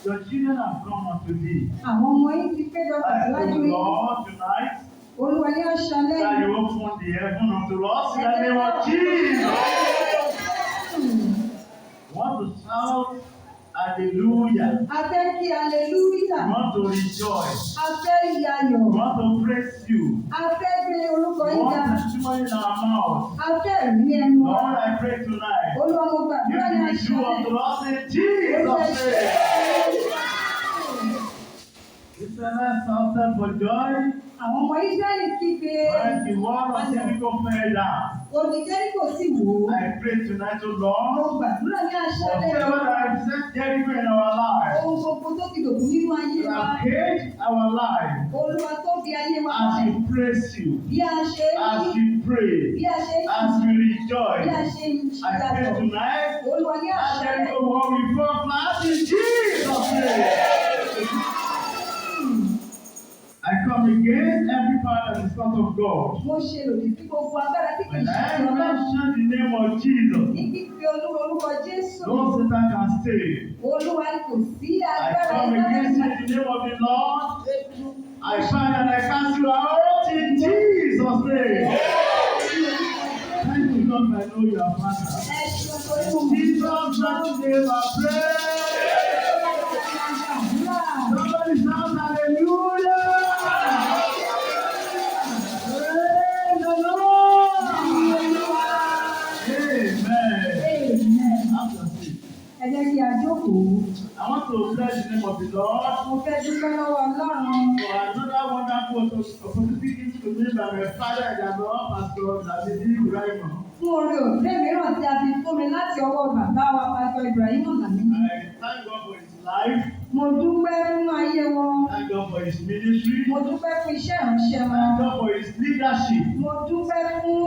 Your children have come unto thee. I pray, Lord, tonight that you open the heaven unto us in the name of Jesus. Want to shout hallelujah. Hallelujah. Want to rejoice. Yayọ̀. Want to praise you. Want testimony in our mouth. Lord, I pray tonight. You will do unto us in Jesus' name. Israelites shouted for joy. Àwọn ọmọ Ísírẹ́lì kígbe. When the wall of Jericho fell down. Odi Jericho sì wó. I pray tonight, O Lord. Mo gbàdúrà ní àṣálẹ́. Whatever that represents Jericho in our life. Ohun gbogbo tó ti dòkú nínú ayé wa. That cage our life. Olúwa tó fi ayé wa. As we praise you. Bí a ṣe ń As we pray. Bí a ṣe ń As we rejoice. Bí a ṣe ń I pray tonight. Olúwa ní àṣálẹ́. That Jericho will be brought flat in Jesus' name. I come against every power that is not of God. Mo ṣe lòdì sí gbogbo agbára tí kì í When ṣe I Ọlọ́run. mention the name of Jesus, Ní kíkí orúkọ Jésù. no Satan can stay. Olúwa kò sí I agbára come against you in the name of the Lord. I find and I cast you out in Jesus' name. Thank you, God, I know you are Father. Jesus' name I pray. Somebody shout hallelujah. Praise the Lord. of the Lord Mo fẹ́ dúpẹ́ lọ́wọ́ Ọlọ́run. for another wonderful opportunity given to me by my father and the Lord, Pastor Oladeji Correm. Fún oore òfé mìíràn tí a fi fún mi láti ọwọ́ bàbá wa Pásítọ̀ Ibrahim Ọ̀làní. I thank God for his life. Mo dúpẹ́ fún ayé wọn. Thank God for his ministry. Mo dúpẹ́ fún iṣẹ́ ìránṣẹ́ wọn. Thank God for his leadership. Mo dúpẹ́ fún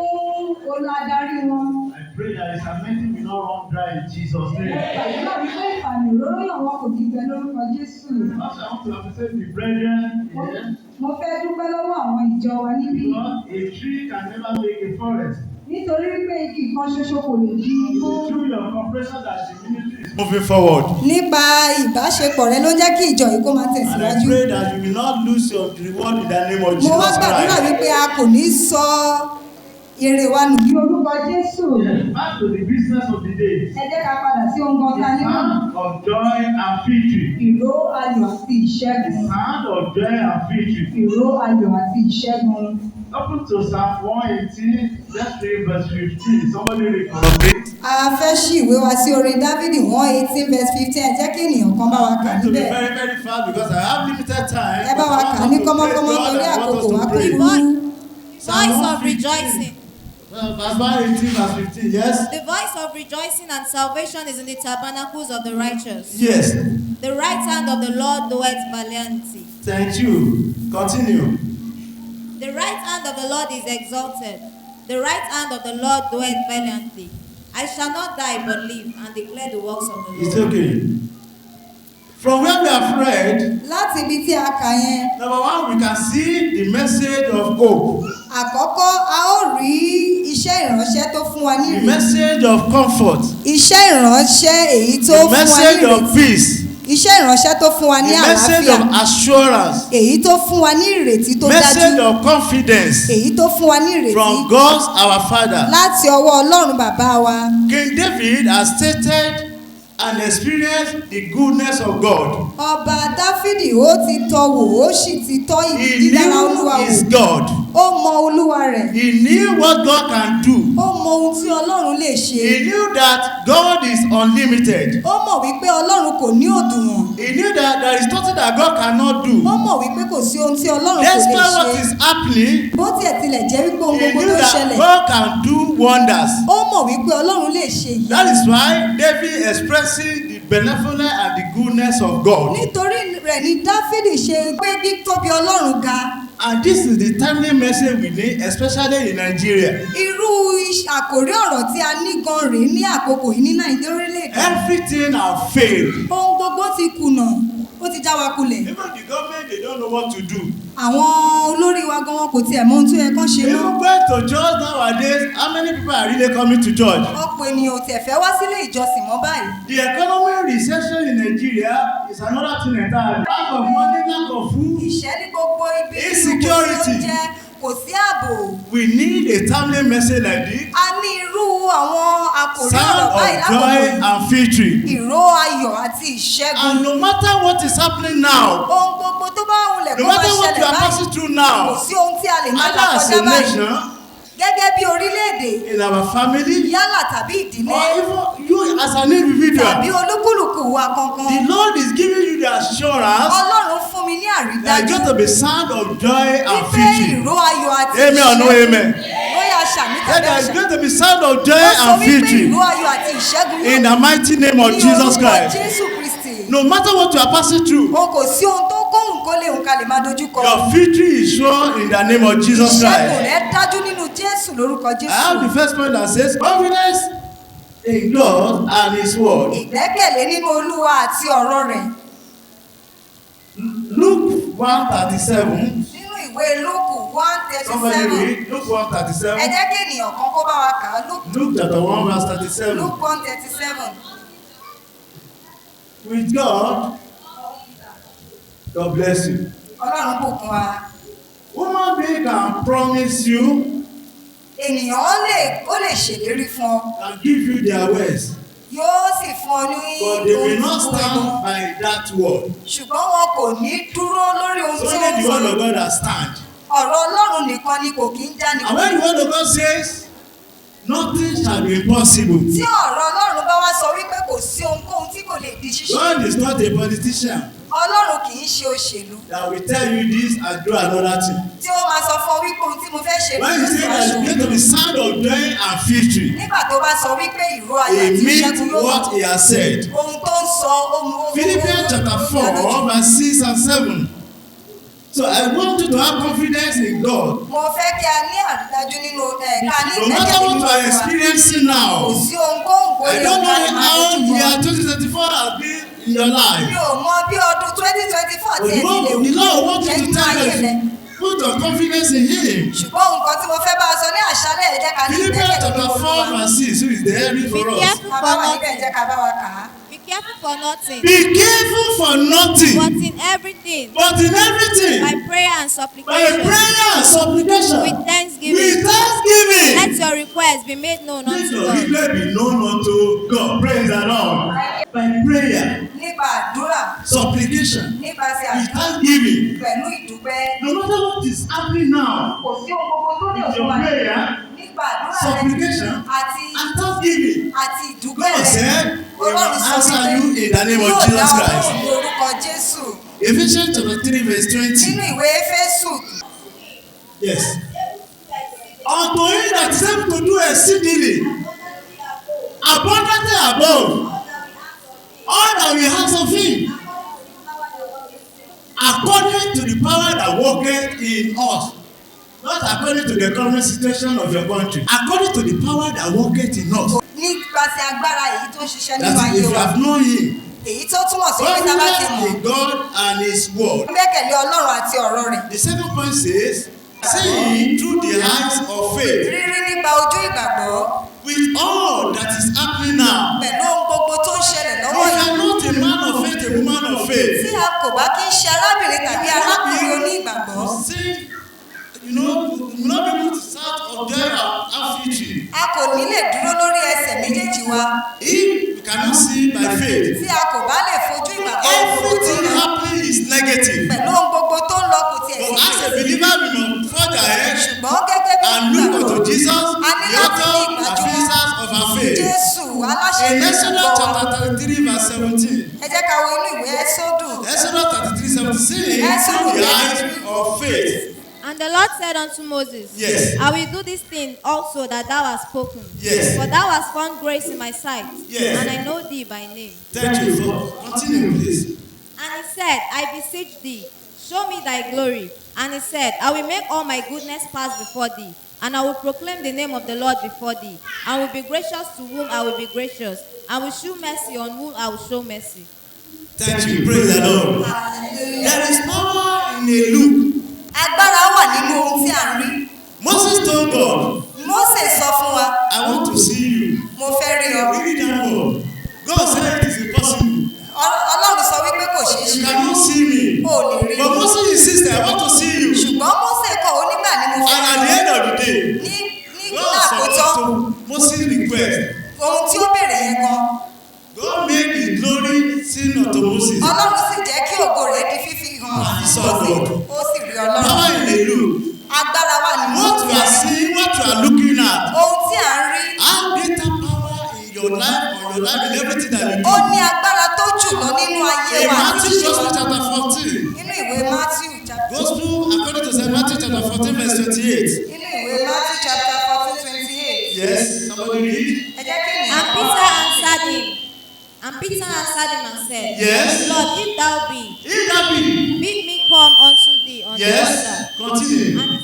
olùdarí wọn. I pray that his anointing will not run dry in Jesus' name. Gbàdúrà wípé ìfàmì òróró yàn wọn kò ní gbẹ lórúkọ Jésù. Also, I want to appreciate the brethren here. Mo fẹ́ dúpẹ́ lọ́wọ́ àwọn ìjọ wa níbí. Because a tree can never make a forest. Nítorí wípé igi kan ṣoṣo kò lè di igbó. It's through your cooperation that the ministry is moving forward. Nípa ìbáṣepọ̀ rẹ ló jẹ́ kí ìjọ yìí kó máa And I tẹ̀síwájú. pray that you will not lose your reward in the name of Mo wá Jesus gbàdúrà Christ. wípé a kò ní sọ èrè wa nù. Ní orúkọ Jésù. Yes, back to the business of the day. Ẹ jẹ́ ká padà sí ohun kan The ta nímọ̀. sound of joy and victory. Ìró ayọ̀ àti The ìṣẹ́gun. sound of joy and victory. Ìró ayọ̀ àti ìṣẹ́gun. Open to Psalm 118, let's read verse 15. Somebody read for me. A fẹ́ ṣí ìwé wa sí orin Dávidi 118 verse 15. Ẹ jẹ́ kí ènìyàn kan bá wa kà I'm going to be níbẹ̀. very, very fast because I have limited time. Ẹ bá wa kà ní kọ́mọ́kọ́mọ́ torí àkókò wa kò kú. Voice of rejoicing. Verse 118, verse 15, yes? The voice of rejoicing and salvation is in the tabernacles of the righteous. Yes. The right hand of the Lord doeth valiantly. Thank you. Continue. The right hand of the Lord is exalted. The right hand of the Lord doeth valiantly. I shall not die but live and declare the works of the It's Lord. okay. From where we have read, Láti ibi tí a kà yẹn, number one, we can see the message of hope, àkọ́kọ́ a ó rí iṣẹ́ ìránṣẹ́ tó fún wa ní the ìrètí. message of comfort, Iṣẹ́ ìránṣẹ́ èyí tó the fún wa ní message of ìrètí. peace, Iṣẹ́ ìránṣẹ́ tó fún wa ní the message àlàáfíà. of assurance, Èyí tó fún wa ní ìrètí tó message dájú. of confidence Èyí tó fún wa ní ìrètí from God our Father. láti ọwọ́ Ọlọ́run bàbá wa. King David has stated and experienced the goodness of God. Ọba Dáfídì ó ti tọ́ wò ó sì ti tọ́ He ìdídára Olúwa knew his wò. God. Ó mọ Olúwa rẹ̀. He knew what God can do. Ó mọ ohun tí Ọlọ́run lè ṣe. He knew that God is unlimited. Ó mọ̀ wípé Ọlọ́run kò ní òdùwọ̀n. He knew that there is nothing that God cannot do. Ó mọ̀ wípé kò sí ohun tí Ọlọ́run kò lè Despite what ṣe. is happening, Bó tiẹ̀ tilẹ̀ jẹ́ wípé ohun he gbogbo knew tó that ṣẹlẹ̀. God can do wonders. Ó mọ̀ wípé Ọlọ́run lè ṣe yìí. That is why David expressing the benevolence and the goodness of God. Nítorí rẹ̀ ni Dáfídì ṣe gbé títóbi Ọlọ́run ga. And this is the timely message we need, especially in Nigeria. Irú àkòrí ọ̀rọ̀ tí a ní gan rèé ní àkókò yìí ní Nàìjíríà orílẹ̀-èdè. Everything have failed. Ohun gbogbo ti kùnà, ó ti já wa kulẹ̀. Even the government, they don't know what to do. Àwọn olórí wa gan wọn kò tiẹ̀ mọ ohun tó yẹ kán ṣe mọ́. Even going to church nowadays, how many people are really coming to church? Ọ̀pọ̀ ènìyàn ò tiẹ̀ fẹ́ wá sílé ìjọsìn mọ́ báyìí. The economic recession in Nigeria is another thing entirely. Lack of money, lack of food. Ìṣẹ́ ní gbogbo ibi tí kò sí Insecurity. oúnjẹ, kò sí ààbò. We need a timely message like this. A ní irú àwọn àkòrí Sound ọ̀rọ̀ báyìí of joy lákòókò. and victory. Ìró ayọ̀ àti ìṣẹ́gun. And no matter what is happening now, Ohun gbogbo tó bá wulẹ̀ no kó máa matter what you ṣẹlẹ̀ are báyìí. passing through Kò now, sí ohun tí a lè máa là either as kọjá a báyìí. nation, Gẹ́gẹ́ bí orílẹ̀-èdè, in our family, yálà tàbí ìdílé, or even you as an individual, tàbí olúkúlùkù wa kankan. the Lord is giving you the assurance Ọlọ́run fún mi ní that àrídájú. it's going to be sound of joy and Wípé victory. ìró ayọ̀ àti Amen or no amen? Bóyá ṣàmì That tàbí there is àṣà. going to be sound of joy Ó sọ and wípé victory ìró ayọ̀ àti ìṣẹ́gun in the mighty name of ní Jesus orúkọ Christ. Jésù Kristì. No matter what you are passing through, O kò sí ohun tó kóhùn kó lè hùn ká lè máa dojú kọ. your victory is sure in the name of Jesus Ìṣẹ́gun Christ. rẹ̀ dájú nínú Jésù lórúkọ I have the Jésù. first point that says confidence in God and His word. Ìgbẹ́kẹ̀lé nínú Olúwa àti ọ̀rọ̀ rẹ̀. Luke 1:37. Nínú ìwé Lúùkù Somebody 1:37. read Luke Ẹ 1:37. jẹ́ kí ènìyàn kan kó bá wa kà á. Luke chapter 1 verse 37. Luke 1:37. With God, God bless you. Ọlọ́run bùkún wa. Human being can promise you, Ènìyàn ó lè ṣèlérí fún ọ. can give you their words, Yóò sì fún ọ ní but they will not ohun stand gbogbo. by that word. Ṣùgbọ́n wọn kò ní dúró lórí ohun So tí ó only ń the word sọ. of God that stand. Ọ̀rọ̀ Ọlọ́run nìkan ni kò kí ń já ní. And when the word of God says, nothing shall be impossible. Tí ọ̀rọ̀ Ọlọ́run bá wá sọ wípé kò sí ohunkóhun tí kò lè di ṣíṣe. God is not a politician. Ọlọ́run kì í ṣe òṣèlú. That will tell you this and do another thing. Tí ó máa sọ fún wípé ohun tí mo fẹ́ ṣe. When you say that you get to the sound of joy and victory. Nígbà tó bá sọ wípé ìró ayọ̀ He àti ìṣẹ́gun means yóò wà. what he has said. Ohun tó ń sọ ohun. Philippians chapter 4 verse 6 and 7. So I want you to have confidence in God. Mo fẹ́ kí a ní àrídájú nínú ká ní No matter what you are experiencing now. Kò sí ohunkóhun I don't know how year 2024 has been in your life. Mi ò mọ bí ọdún 2024 But ti ẹ̀ ti lè the Lord wants you to tell ayé rẹ̀. us, put your confidence in Him. Ṣùgbọ́n nǹkan tí mo fẹ́ bá a sọ ní àṣálẹ̀ ẹ jẹ́ ká ní Philippians chapter 4 verse 6, who is there for us? Bàbá wa níbẹ̀ ẹ jẹ́ ká bá wa kà á. Be careful for nothing, Be careful for nothing, but in everything, but in everything, by prayer and by supplication, prayer and supplication, with thanksgiving, with thanksgiving, let your requests be made known let unto your God. request be known unto God. Praise the Lord. By prayer, Nípa àdúrà, supplication, nípasẹ̀ with àdúrà, thanksgiving. pẹ̀lú ìdúpẹ́. No matter what is happening now, Kò sí ohun gbogbo tó lè with fún your wa prayer, nípa àdúrà rẹ supplication, àti and thanksgiving, ìdúpẹ́ God rẹ. said, He will Ọlọ́run sọ answer wípé you in the name of yóò dá Jesus ọ Christ. lóhùn ní orúkọ Jésù. Ephesians chapter 3 verse 20. Nínú ìwé Éfésù. Yes. Unto him that is able to do exceedingly, abundantly above, all that we ask of him, according to the power that worketh in us. Not according to the current situation of your country. According to the power that worketh in us. Nípasẹ̀ agbára èyí tó ń ṣiṣẹ́ nínú That ayé is, if you wa. have known him, Èyí tó túmọ̀ sí pé tábà ti mọ̀. confidence in God and his word. Gbẹ́kẹ̀lé Ọlọ́run àti ọ̀rọ̀ rẹ̀. The second point says, seeing through the eyes of faith, Rírí nípa ojú ìgbàgbọ́. with all that is happening now. Pẹ̀lú ohun gbogbo tó ń ṣẹlẹ̀ If lọ́wọ́ you yìí. are not a man of faith, a woman of faith, Tí a kò bá kí ń ṣe arábìnrin tàbí arákùnrin oní ìgbàgbọ́. see, you will not be able to start or joy our victory. A kò ní lè dúró lórí ẹsẹ̀ méjèèjì wa. If you cannot see by faith, Tí a kò bá lè fojú ìgbàgbọ́ òkú tí everything rẹ̀. happening is negative. Pẹ̀lú ohun gbogbo tó ń lọ kò tiẹ̀ But sí as a believer, we must forge ahead ṣùgbọ́n gẹ́gẹ́ bí and look ìgbàgbọ́. unto Jesus, A ní the láti ní author and ìgbàgbọ́. finisher of our faith. Jésù aláṣẹ In ìgbàgbọ́ Exodus wa. chapter 33 verse 17. Ẹ jẹ́ ká wo inú ìwé Ẹ́sódù. Exodus 33, 17, Exodus the eyes of faith. And the Lord said unto Moses, Yes. I will do this thing also that thou hast spoken. Yes. For thou hast found grace in my sight, Yes. and I know thee by name. Thank you for continuing, please. And he said, I beseech thee, show me thy glory. And he said, I will make all my goodness pass before thee, and I will proclaim the name of the Lord before thee, and will be gracious to whom I will be gracious, and will shew mercy on whom I will show mercy. Thank you. Praise the Lord. Hallelujah. There is power in a look. Agbára wà nínú ohun tí a ń rí. Moses told God, Mósè sọ fún wa, I want to see you. mo fẹ́ rí ọ. Read that word. God said it is impossible. Ọlọ́run sọ wípé kò ṣeé You ṣe. cannot see me. O ò lè rí. But Moses insisted, I want to see you. Ṣùgbọ́n Mósè kọ̀ ó nígbà ni mo fẹ́ And at the end of the day, ní God àkótán submitted to Moses' request. ohun tí ó béèrè yẹn gan. God made his glory seen unto Moses. Ọlọ́run sì jẹ́ kí ògo rẹ̀ di fífi hàn. And he saw God. Ó sì rí Ọlọ́run. Power in a look. Agbára wà nínú What ohun you tí a are rí. seeing, what you are looking at, Ohun tí à ń rí. have greater power in your life, or your life, in everything that you Ó do. ní agbára tó jù lọ nínú ayé In wa àti Matthew ṣíṣe Gospel wa. chapter 14, Nínú ìwé Matthew chapter. Gospel according to St. Matthew chapter 14 verse 28. Nínú ìwé Matthew chapter 14:28. Yes, somebody read. Ẹ jẹ́ kí ènìyàn And kọ́ Peter wa. answered him, and said, Yes. Lord, if thou be, If that be, bid me come unto thee on the yes, water. continue. And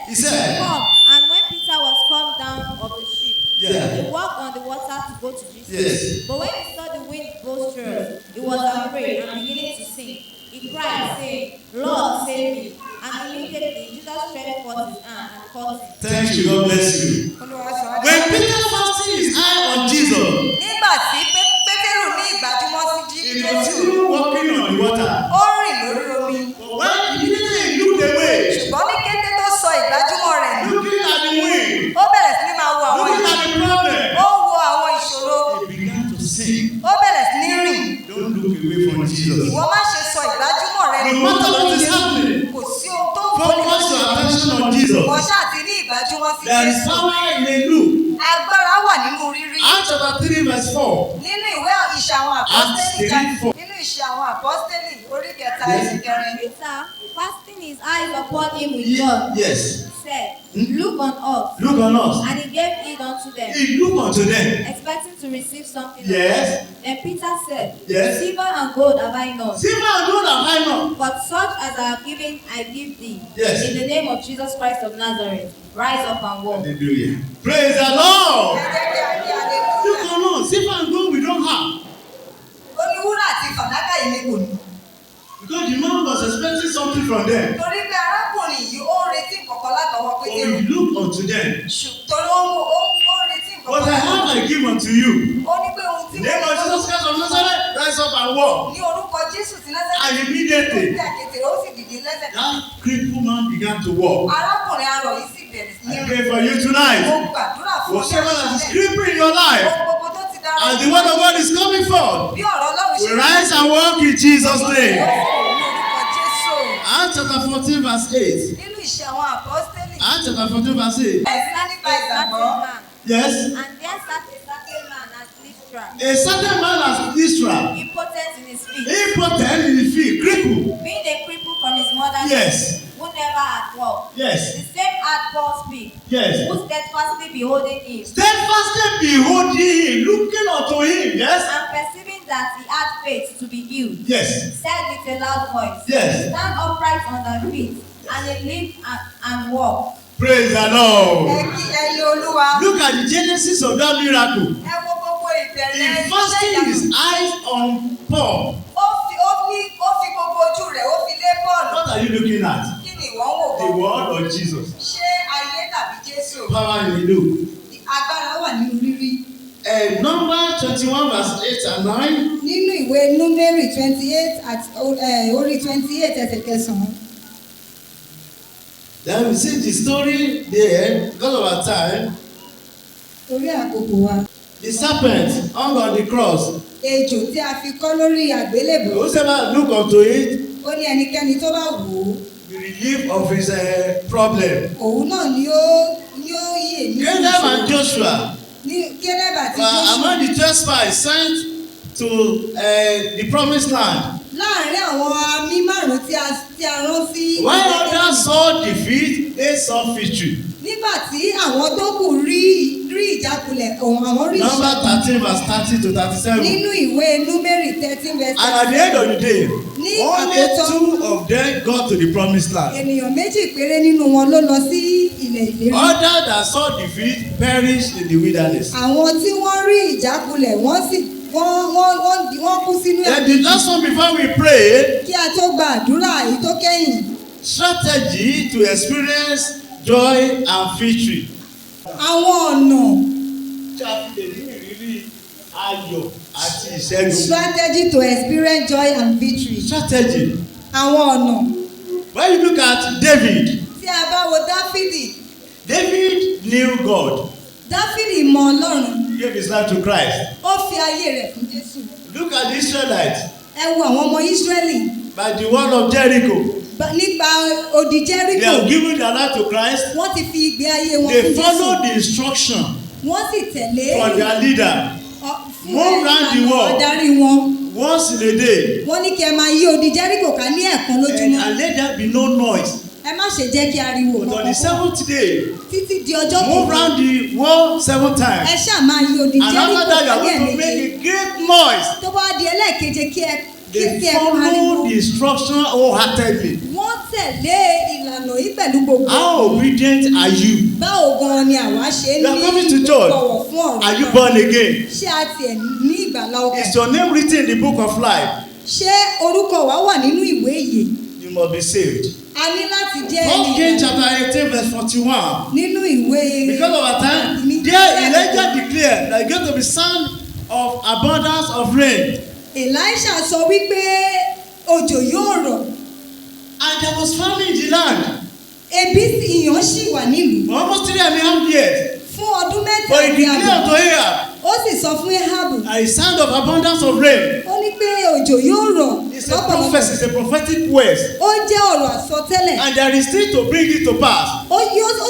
He said, Come. And when Peter was come down of the ship, Yeah. he walked on the water to go to Jesus. Yes. But when he saw the wind boisterous, he was afraid and beginning to sink. He cried, saying, Lord, save me. And immediately Jesus stretched forth his hand and caught him. Thank you, God bless you. Olúwa sọ wá. When Peter fastened his eye on Jesus, Nígbà tí Pétérù ní ìgbàjúmọ́ sí he was Jésù, still walking on the water. ó rìn lórí omi. But when immediately he looked away, Ṣùgbọ́n ní kété tó sọ ìgbàjúmọ́ rẹ̀ nù, looking at the wind, ó bẹ̀rẹ̀ sí ní máa wo àwọn looking at ìṣòro. the problem, Ó wo àwọn ìṣòro. he began to sing. Ó bẹ̀rẹ̀ sí ní rìn. Don't look away from Jesus. Ìwọ má ṣe sọ ìgbàjúmọ́ rẹ No nù. matter what is happening, Kò sí ohun tó wù ọ́ focus your attention on Jesus. Wọ́n ṣáà ti ní ìgbàjúmọ́ sí There is Jésù. power in a look. Agbára wà nínú rírí. Acts chapter 3 verse 4. Nínú ìwé ìṣe àwọn Acts àpọ́stélì 3:4. nínú ìṣe àwọn àpọ́stélì Orí kẹta Yes. ẹsẹ̀ kẹrin. Peter, fastening his eyes upon him with joy, Yes. said, Look on us. Look on us. And he gave heed unto them, He look unto them. expecting to receive something. Yes. Then Peter said, Yes. Silver and gold have I not, Silver and gold have I not. but such as I have given, I give thee. Yes. In the name of Jesus Christ of Nazareth, rise up and walk. Hallelujah. Praise the Lord. Ẹ jẹ́ kí a ní Look hallelujah. on us. Silver and gold we don't have. Ó ní wúrà àti fàdákà yìí ní kò ní. Because the man was expecting something from them. Torí pé arákùnrin yìí ó ń retí nǹkan látọwọ́ But Pétérù. we look unto them. Torí ó ń retí nǹkan What I have I give unto you. Ó ní pé ohun tí In the name of Jesus Christ of Nazareth, rise up and walk. ní orúkọ Jésù ti Násárẹ́tì. And immediately, Ó àkété ó sì dìde lẹ́sẹ̀. that crippled man began to walk. Arákùnrin arọ yìí sì bẹ̀rẹ̀ sí ní I pray for you tonight. Mo gbàdúrà fún Whatever that is àṣálẹ́. crippling in your life, Ohun gbogbo tó ti dára. as the word of God is coming forth, Bí ọ̀rọ̀ Ọlọ́run ṣe we rise and walk in Jesus' name. Ní orúkọ Jésù. Acts chapter 14 verse 8. Nínú ìṣe àwọn àpọ́stélì. Acts chapter 14 verse 8. Ẹ̀sìn nípa ìgbàgbọ́. Yes. And there sat a certain man at Lystra, A certain man as Lystra, impotent in his feet, impotent in the field, crippled. being a cripple from his mother's Yes. womb, who never had walked. Yes. The same had Paul speak, Yes. who steadfastly beholding him, Steadfastly beholding him, looking unto him. Yes. and perceiving that he had faith to be healed, Yes. said with a loud voice, Yes. Stand upright on thy feet. And he lived and walked. Praise the Lord. Ẹyin Olúwa. Look at the genesis of that miracle. Ẹ wo gbogbo ìbẹ̀rẹ̀ He fastened his eyes on Paul. Ó fi gbogbo ojú rẹ̀ ó fi lé Pọ́ọ̀lù. What are you looking at? Kí ni ìwọ ń wò The gan? word of Jesus. Ṣé ayé tàbí Jésù? Power in the look. Agbára wà nínú rírí. Number 21 verse 8 and 9. Nínú ìwé Númérì 28 àti orí 28 ẹsẹ̀ kẹsàn-án. Then we see the story there because of our time. Torí àkókò wa. The serpent hung on the cross. Ejò tí a fi kọ́ lórí àgbélébùú. Whosoever look unto it Ó ní ẹnikẹ́ni tó bá wò ó. will relieve of his problem. Òun náà ni ó yè ní Caleb and Joshua Ní Caleb àti were Joshua. among the 12 spies sent to the promised land. Láàárín àwọn mímárùn tí a rán sí. While others saw defeat, they saw victory. Nígbà tí àwọn tó kù rí ìjákulẹ̀ àwọn rí Number 13 verse 30 to 37. Nínú ìwé Númérì 13 verse 30. And at the end of the day, Ní only àkótán. 2 of them got to the promised land. Ènìyàn méjì péré nínú wọn ló lọ sí ilẹ̀ ìlérí. Others that saw defeat perished in the wilderness. Àwọn tí wọ́n rí ìjákulẹ̀ wọ́n kú sínú Then the last one before we pray, Kí a tó gba àdúrà èyí tó kẹ́yìn. strategy to experience joy and victory. Àwọn ọ̀nà. Tí a fi lè ní ìrírí ayọ̀ àti ìṣẹ́gun. Strategy to experience joy and victory. Strategy. Àwọn ọ̀nà. When you look at David, Tí a bá wo Dáfídì. David knew God. Dáfídì mọ Ọlọ́run. He gave his life to Christ. Ó fi ayé rẹ̀ fún Jésù. Look at the Israelites. Ẹ wo àwọn ọmọ Ísírẹ́lì. By the word of Jericho, Nípa odi they Jẹ́ríkò. have given their life to Christ. Wọ́n ti fi ìgbé ayé wọn They fún Jésù. followed the instruction Wọ́n sì tẹ̀lé. from their leader. Fún Move round the world. adarí wọn. Once in a day, Wọ́n ní kí ẹ máa yí odi Jẹ́ríkò ká ní ẹ̀ẹ̀kan lójúmọ́. and let there be no noise. Ẹ má ṣe jẹ́ kí ariwo But on the seventh day, títí di ọjọ́ move round the world 7 Ẹ times. ṣáà máa yí odi And Jẹ́ríkò after that, you ká are ní going to ẹ̀ẹ̀méje. make a great noise. Tó bá di ẹlẹ́ẹ̀keje kí ẹ They pariwo. follow the instruction wholeheartedly. Wọ́n tẹ̀lé ìlànà yìí pẹ̀lú gbogbo. How obedient are you? Báwo gan-an ni àwa ṣe You are ní coming to church. bọ̀wọ̀ fún ọ̀rọ̀ Are you náà? born again? Ṣé a tiẹ̀ ní ìgbàlá ọkàn? Is your name written in the book of life? Ṣé orúkọ wa wà nínú ìwé ìyè? You must be saved. A ní láti jẹ́ 1 Kings chapter 18 verse 41. nínú ìwé. Because of our time, there Elijah declared that going to be sound of abundance of rain. Elisha sọ wípé òjò yóò rọ̀. And there was famine in the land Ebi ìyàn ṣì wà nílùú. for almost 3.5 years. Fún ọdún mẹ́ta But he ní declared àbọ̀. to Ahab Ó sì sọ fún Ahabu. a sound of abundance of rain. Ó ní pé òjò yóò rọ̀ It's a prophecy, it's a prophetic word. Ó jẹ́ ọ̀rọ̀ àsọtẹ́lẹ̀. And there is still to bring it to pass. Ó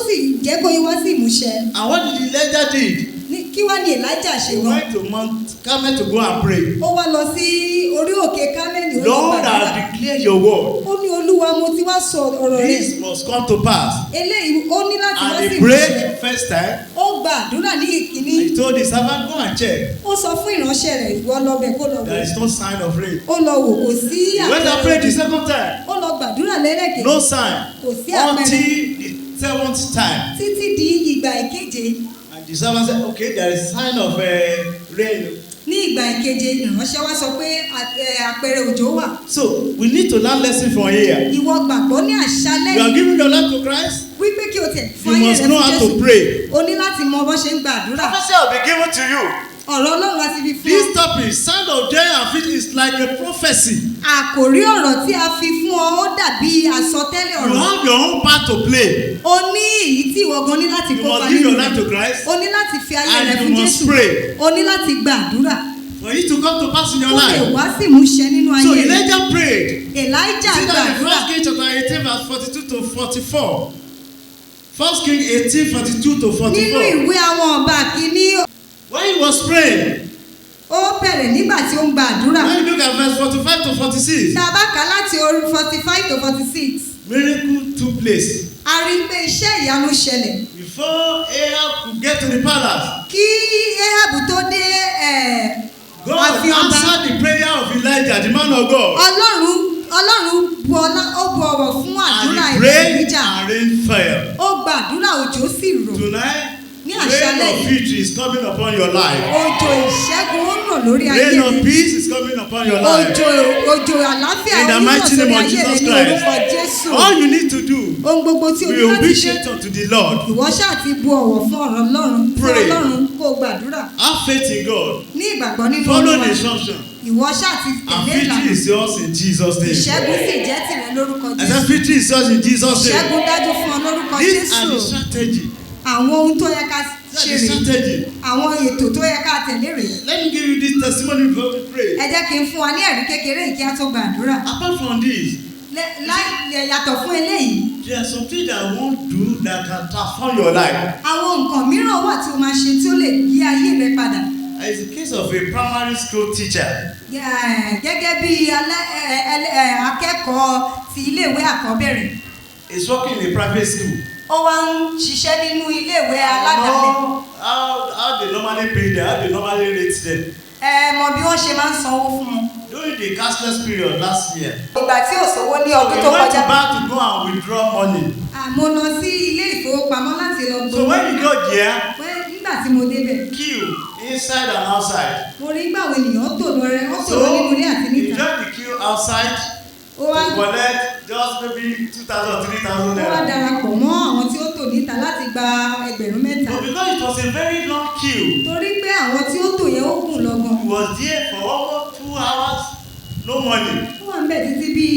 sì jẹ́ kó yín wá sí ìmúṣẹ. And what did Elijah did? kí wá ní Elijah ṣe He gan? went to Mount Carmel to go and pray. Ó wá lọ sí orí òkè Kámẹ́lì ó lọ Lord, gbàdúrà. I declare your word. Ó ní Olúwa mo ti wá sọ ọ̀rọ̀ rẹ̀. This must come to pass. Eléyìí ó ní láti wá And sí he ìmúṣẹ. prayed first time. Ó gbàdúrà ní ìkíní. He told his servant, go and check. Ó sọ fún ìránṣẹ́ rẹ̀ ìwọ lọ bẹ̀ kó lọ There wò. is no sign of rain. Ó lọ wò kò sí He went and prayed the second time. Ó lọ gbàdúrà lẹ́lẹ́kejì. No sign. Kò sí àpẹẹrẹ. Until the seventh time. Títí di ìgbà ìkeje. And the servant said, okay, there is sign of rain. Ní ìgbà ìkeje ìránṣẹ́ wá sọ pé àpẹẹrẹ òjò wà. So we need to learn lesson from here. Ìwọ gbàgbọ́ ní àṣálẹ́ You are yìí giving your life to Christ. wípé kí o tẹ̀ You fún ayé must rẹ know fún how to Jésù. pray. O ní láti mọ bó ṣe ń gbàdúrà. Prophecy will be given to you. Ọ̀rọ̀ Ọlọ́run láti fi fún This ọ. topic, sign of joy and faith, is like a prophecy. Àkòrí ọ̀rọ̀ tí a fi fún ọ ó dàbí àsọtẹ́lẹ̀ You ọ̀rọ̀. have your own part to play. O ní èyí tí ìwọ gan ní láti You kópa must give nínú your life to rẹ̀. Christ. O ní láti fi ayé rẹ And fún you must Jésù. pray. O ní láti gbàdúrà. For it to come to pass in your Ó lè life. wá sí ìmúṣẹ nínú So ayé rẹ. Elijah prayed. Elijah See that in gbàdúrà. 1 King chapter 18 verse 42 to 44. 1 King 18 42 to Nínú 44. ìwé àwọn ọba kìíní, When he was praying, ó bẹ̀rẹ̀ nígbà tí ó ń gbàdúrà. when you look at verse 45 to 46, Tá a bá kà á láti orí 45 to 46, miracle took place. a rí i pé iṣẹ́ ìyanu ṣẹlẹ̀. Before Ahab could get to the palace, Kí Éhábù tó dé God ààfin ọba, answered the prayer of Elijah, the man of God. Ọlọ́run bu ọwọ̀ fún àdúrà And he prayed Èlíjà. and rain fell. Ó gbàdúrà òjò sì rọ̀. Tonight, Ní rain àṣálẹ́ of yìí, victory is coming upon your life. òjò ìṣẹ́gun ó rọ̀ lórí ayé Rain of rẹ. peace is coming upon your life. Òjò àlàáfíà In the ó rọ̀ mighty sórí name of ayé rẹ Jesus ní Christ. orúkọ Jésù. All you need to do, Ohun gbogbo tí o be ní láti ṣe. obedient unto the Lord. Ìwọ ṣáà ti bu ọ̀wọ̀ fún ọ̀rọ̀ Ọlọ́run. Fún Pray. Ọlọ́run kó o gbàdúrà. Have faith in God. Ní ìgbàgbọ́ nínú Follow Olúwa. the instruction. Ìwọ ṣáà ti And tẹ̀lé victory ìlànà. is yours in Jesus' name. Ìṣẹ́gun sì jẹ́ tìrẹ lórúkọ I said Jésù. victory is yours in Jesus' name. Ìṣẹ́gun dájú fún ọ lórúkọ These are the Jésù. strategy. Àwọn ohun tó yẹ ká These ṣe are the rèé. strategy. Àwọn ètò tó yẹ ká tẹ̀lé rèé. Let me give you this testimony before we pray. Ẹ jẹ́ kí n fún wa ní ẹ̀rí kékeré yìí kí á tó gbàdúrà. Apart from this, Yàtọ̀ fún eléyìí, there are something that I won't do that can transform your life. àwọn nǹkan mìíràn wà tí o máa ṣe tí ó lè yí ayé rẹ padà. It's the case of a primary school teacher. Gẹ́gẹ́ bí akẹ́kọ̀ọ́ ti iléèwé àkọ́bẹ̀rẹ̀. He's working in a private school. Ó wá ń ṣiṣẹ́ nínú iléèwé aládàáni. How they normally pay them, how they normally rate them. Ẹ mọ bí wọ́n ṣe máa ń sanwó fún wọn. During the cashless period last year, Ìgbà tí ò sówó ní so ọdún we tó went to kọjá. bank to go and withdraw money. Mo lọ sí ilé ìfowópamọ́ láti lọ So gbowó. when we got there, Nígbà tí mo débẹ̀, queue inside and outside. mo rí gbàwọn ènìyàn tò lọ rẹ, wọ́n tò So lọ nínú ilé àti we níta. joined the queue outside Ó wá to collect just maybe 2,000, 3,000 ó wá naira. darapọ̀ mọ́ àwọn tí ó tò níta láti gba ẹgbẹ̀rún mẹ́ta. But because it was a very long queue, Torí pé àwọn tí ó tò yẹn ó gùn lọ́gàn. he was there for almost 2 hours, no money. Ó wà ń bẹ̀ títí bí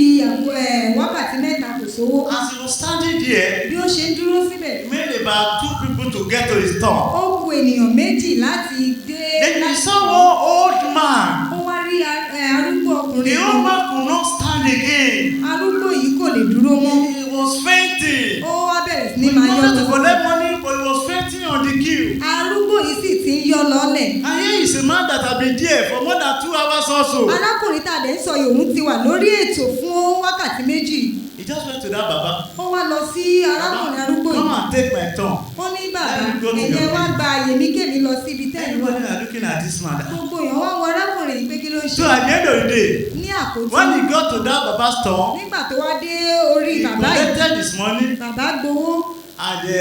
wákàtí mẹ́ta kò sówó. As he was standing there, Bí ó ṣe ń dúró síbẹ̀, it made about 2 people to get to his store. ó ku ènìyàn méjì láti dé. Then he saw one old man. Ó wá rí arúgbó The ọkùnrin old kan. man could not stand again. Arúgbó yìí kò lè dúró mọ́. He was fainting. Ó wá bẹ̀rẹ̀ sí ní He máa yọ́ wanted to lọ. collect money, but he was fainting on the queue. Arúgbó yìí sì ti ń yọ́ lọ́lẹ̀. And here is a man that had been there for more than 2 hours also. Arákùnrin tá a dẹ̀ ń sọ yìí òun ti wà lórí ètò fún wákàtí méjì. He just went to that Baba. Ó wá lọ sí arákùnrin arúgbó Come yìí. and take my turn. Ó ní bàbá Let me go to ẹ̀yẹ your wá place. gba àyè mi kémi lọ sí ibi tẹ́ ẹ̀ wá. Everybody are looking at this man. Gbogbo èèyàn wá wọ arákùnrin yìí pé kí ló ń So ṣe. at the end of the day, Ní àkótí, when he got to that Baba's store, nígbà tó wá dé orí he bàbá yìí, collected his money bàbá gbowó. and the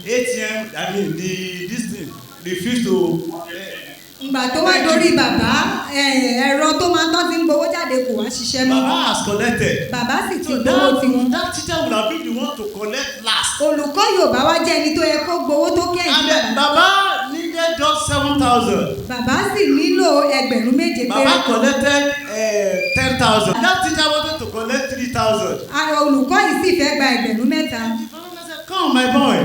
ATM, this thing, refused to. Ìgbà tó wá dórí bàbá, ẹ̀rọ tó máa ń tọ́ ti ń gbowó jáde kò wá ṣiṣẹ́ mọ́. Baba has collected. Bàbá sì ti So gbowó tiwọn. that teacher would have been the one to collect last. Olùkọ́ Yorùbá wá jẹ́ ẹni tó yẹ kó gbowó tó kẹ́yìn. And then Baba needed just 7,000. Bàbá sì nílò ẹgbẹ̀rún méje péré. Baba collected 10,000. That teacher wanted to collect 3,000. Olùkọ́ yìí sì fẹ́ gba ẹgbẹ̀rún mẹ́ta. Baba said, "Come, my boy,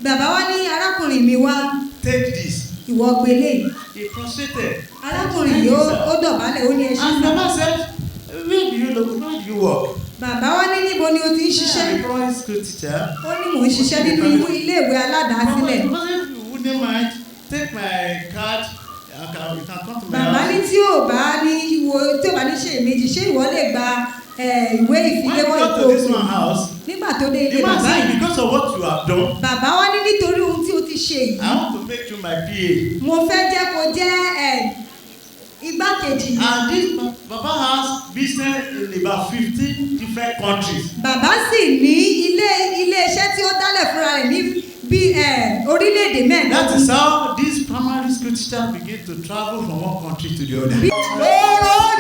Bàbá wa ní arákùnrin mi wá take this." ìwọ gbélé. He prostrated. Arákùnrin yìí ó dọ̀bálẹ̀ ó ní ẹ And ṣiṣẹ́. Baba said, "Where do you look? Where do you work?" Bàbá wa ní níbo ni o ti ń I'm a ṣiṣẹ́? primary school teacher. Ó ní mò ń ṣiṣẹ́ nínú iléèwé aládàásílẹ̀. Baba said, "You wouldn't mind, take my ṣèméjì ṣé ìwọ lè gba ìwé When you ìfiléwọ́ got to this one house, nígbà tó dé ilé the man bàbá said, yìí because of what you have done, bàbá wa ní nítorí ohun tí o ti ṣe yìí I want to make you my PA. mo fẹ́ jẹ́ kó jẹ́ igbákejì. And this Baba has business in about 15 different countries. Bàbá sì ní ilé-iṣẹ́ tí ó dálẹ̀ fúnra rẹ̀ ní bí orílẹ̀-èdè mẹ́rin. That is how this primary school teacher begin to travel from one country to the other.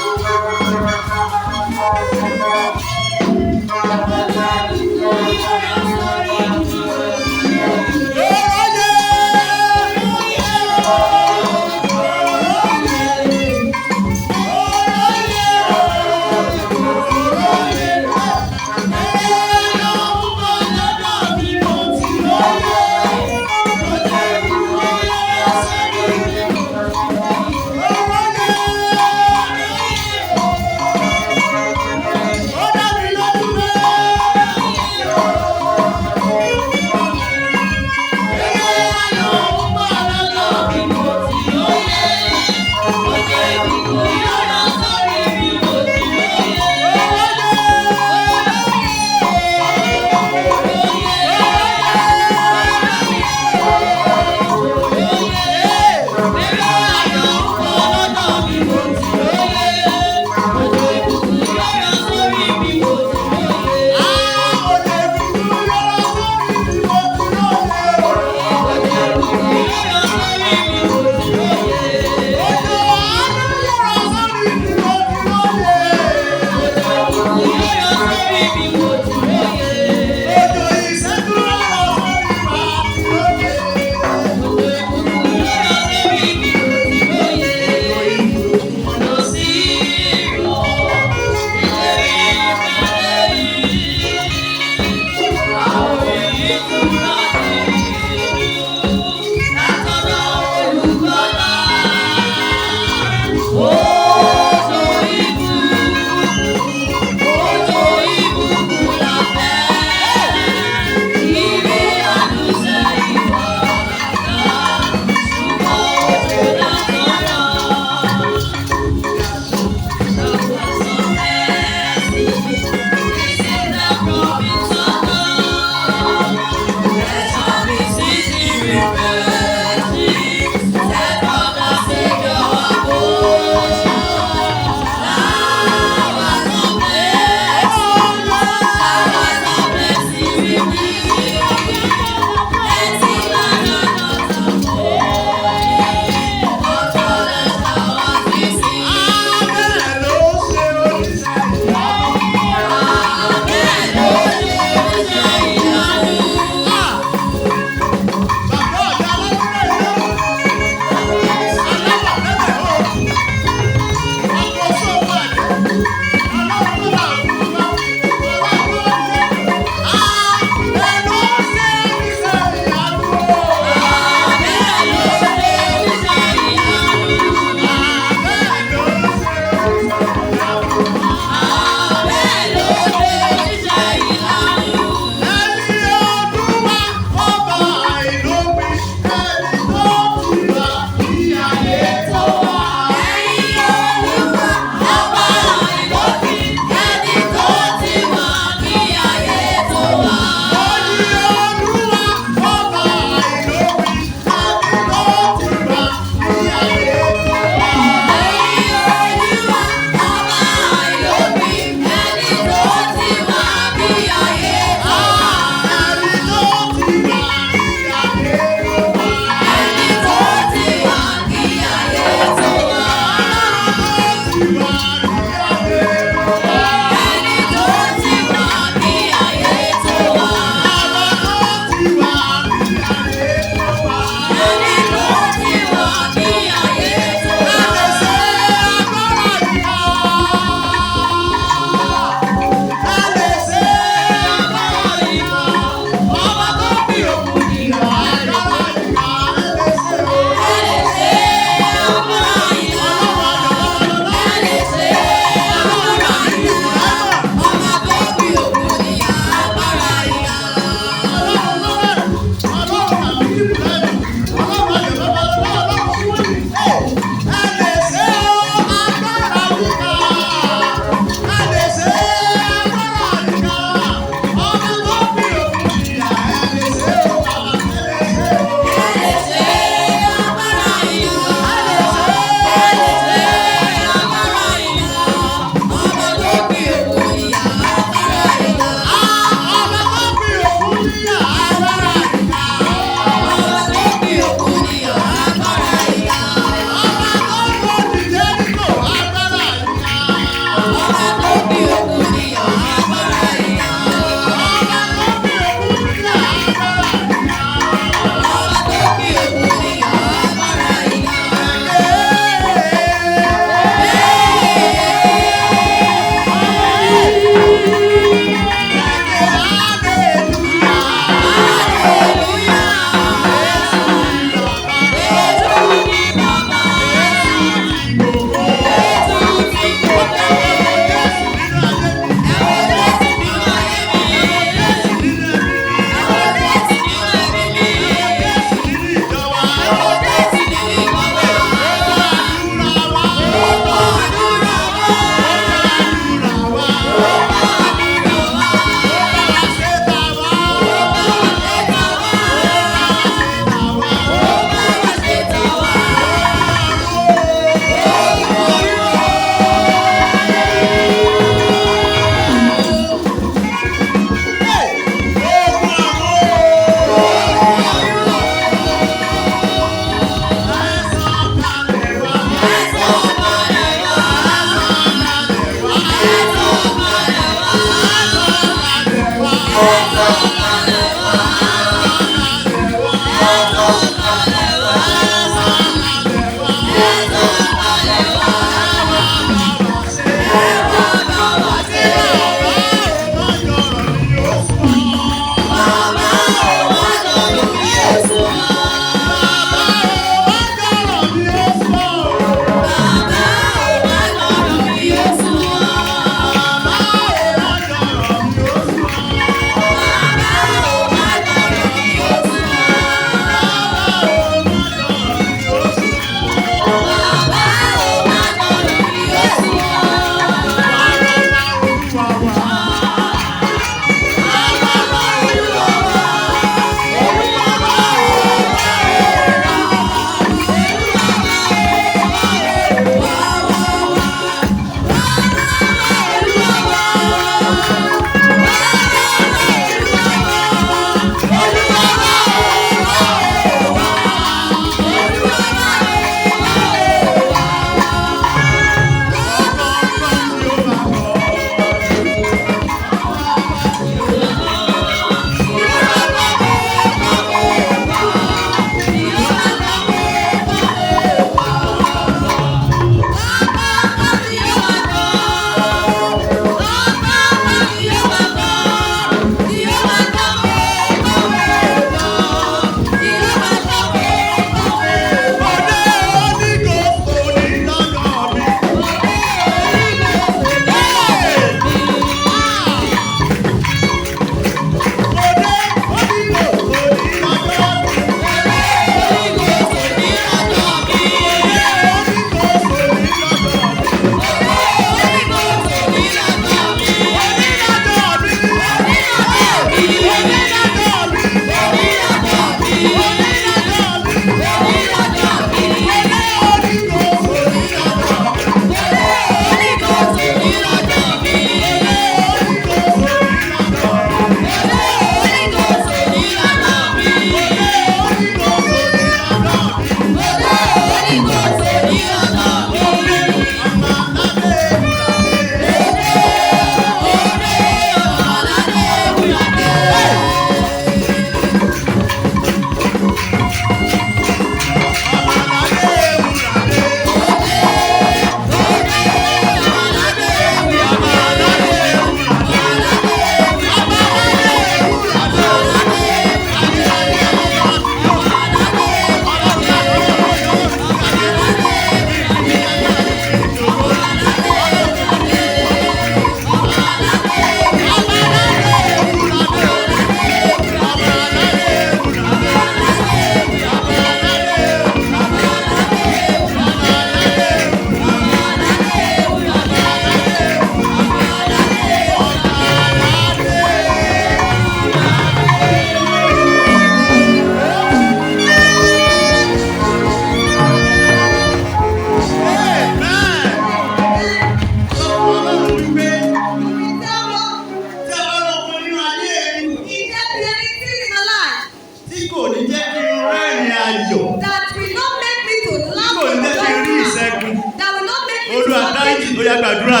gbàdúrà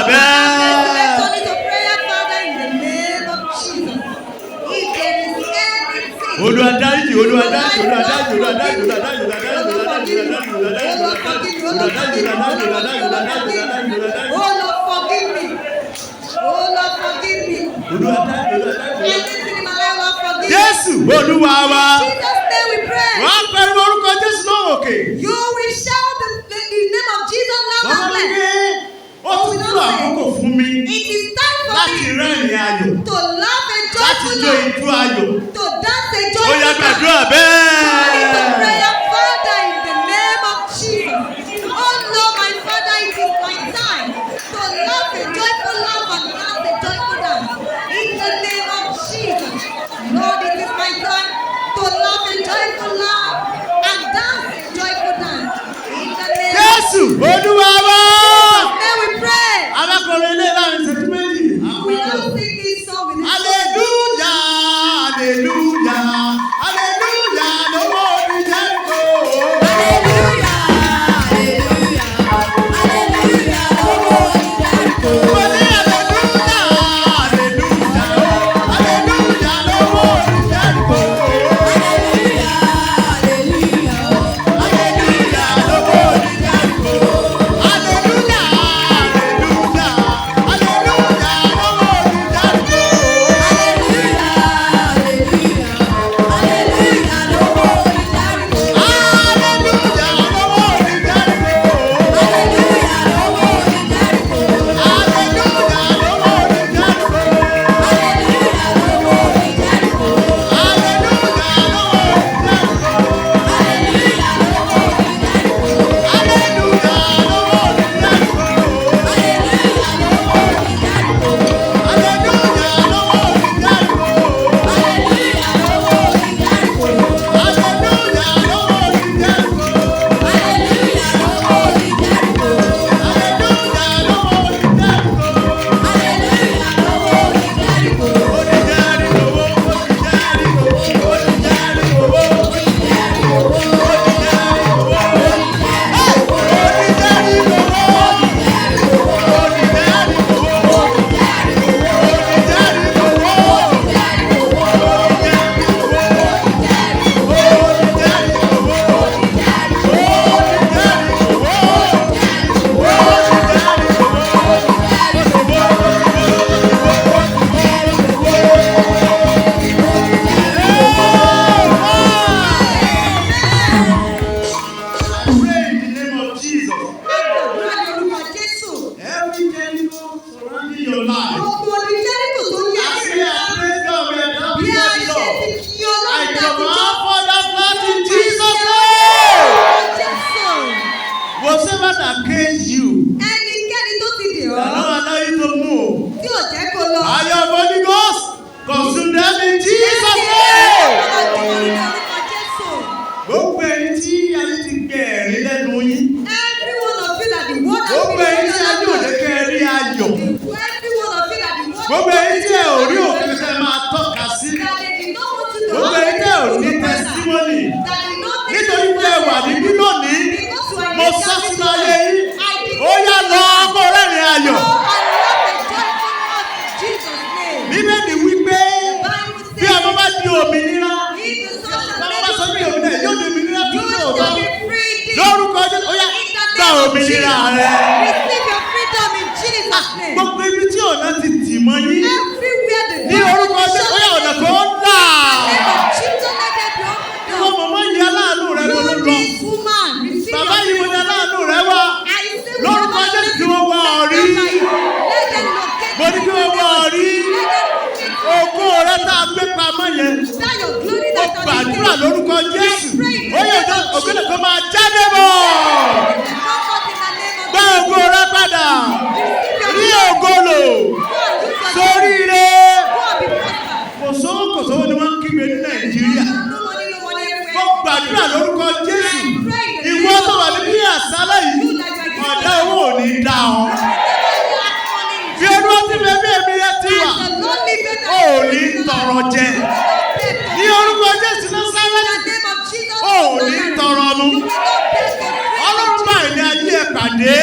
Olúwa dáríjì, Olúwa dáríjì, Olúwa dáríjì, Olúwa dáríjì, Olúwa dáríjì, Olúwa dáríjì, Oh Lord, forgive me. Oh Lord, forgive me. Anything in my life, Lord, forgive me. Jésù Olúwa wa. Jesus' name we pray. Wà á pariwo orúkọ Jésù lọ́wọ́ òkè. You will shout the name of Jesus loud and clear. Ó ti tó àkókò fún mi. It is time for láti me rẹ́rìn ayọ̀. to laugh a joyful láti jó ijó ayọ̀. to dance a joyful Ó yá gbàdúrà bẹ́ẹ̀. to prayer, Father, in the name of Jesus. Oh Lord, my Father, it is my time to laugh a joyful laugh and dance a joyful dance. In the name of Jesus. Lord, it is my time to laugh a joyful laugh and dance a joyful dance. In the name Jésù Olúwa wa. May we pray. Alákọ̀ọ́lẹ̀ ilé láàrin ìṣẹ́jú méjì. We don't sing this song with this Hallelujah, hallelujah, hallelujah. your life. Gbogbo odi Jẹ́ríkò tó yẹ As kí we are praising God, we are dancing bí a for the ṣe Lord. ti kí I Ọlọ́run command dájú for that blood in Jesus' name. Jésù. Whatever that cage you, Ẹnikẹ́ni tó ti dè that ọ́ don't allow you to move, tí ò jẹ́ kó lọ. by your Holy Ghost, consume them in Jesus' name. Gbogbo ẹni tí ayé ti gbẹ ẹ̀rín lẹ́nu yín. Every one of you that the word has Gbogbo been ẹni tí ayé ò jẹ́ kẹ́ ẹ rí ayọ̀. every one of you that the word Gbogbo ẹni tí ẹ ò rí òfin tẹ́ máa tọ́ka sí. that they did not want to Gbogbo ẹni tí ẹ ò ní testimony. that did not make Nítorí pé ẹ wà níbí lónìí, because you are mo sọ sínú ayé yín. Ó yá lọ ọkọ rẹ́rìn ayọ̀. Bíbélì wípé bí ọmọ bá di òmìnira, báwo bá sọ pé òmìnira yóò di òmìnira tó ní òótọ́. Lórúkọ Jésù, ó yá gba òmìnira rẹ. Receive your freedom in Jesus' name. Gbogbo ibi tí ọ̀nà ti tì mọ́ yín. Everywhere the Ní orúkọ Jésù, ó yá ọ̀nà kan ó là. Ìwọ mọ̀mọ́ yìí aláàánú rẹ ló ló lọ. Bàbá yìí mo ní aláàánú rẹ wá. Lórúkọ Jésù kí wọ́n wá ọ rí. Mo ní kí wọ́n wá ọ rí. Ògo rẹ tá a gbé pamọ́ yẹn. Mo gbàdúrà lórúkọ Jésù. Ó yẹ ògbélé kan máa jáde bọ̀. Gbá ògo rẹ padà. Rí ògo lò. Sóríire. Kò sówó ni wọ́n ń kígbe ní Nàìjíríà. Mo gbàdúrà lórúkọ Jésù. Ìwọ tó wà níbí àṣálẹ́ yìí. Ọ̀dá owó ò ní dá ọ. Bí olúwa ti fẹ́ bí èmi yẹn ti wà. Ó ní tọrọ jẹ. Ní orúkọ Jésù Násárẹ́tì. Ó ní tọrọ mu. Ọlọ́run báyìí ni ayé ẹ̀ pàdé.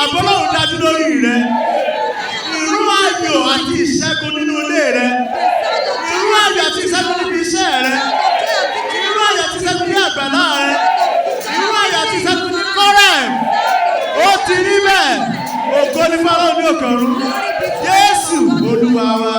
Àbọ̀lọ́run dájú lórí rẹ̀. Irú ayọ̀ àti ìṣẹ́gun nínú ilé rẹ̀. Irú ayọ̀ àti ìṣẹ́gun níbi iṣẹ́ rẹ̀. Irú ayọ̀ àti ìṣẹ́gun ní àgbàlá rẹ̀. Irú ayọ̀ àti ìṣẹ́gun ní Correm. Ó ti rí bẹ́ẹ̀. Ògo ni Fáráò ní òkè ọ̀run. Jésù Olúwa wa.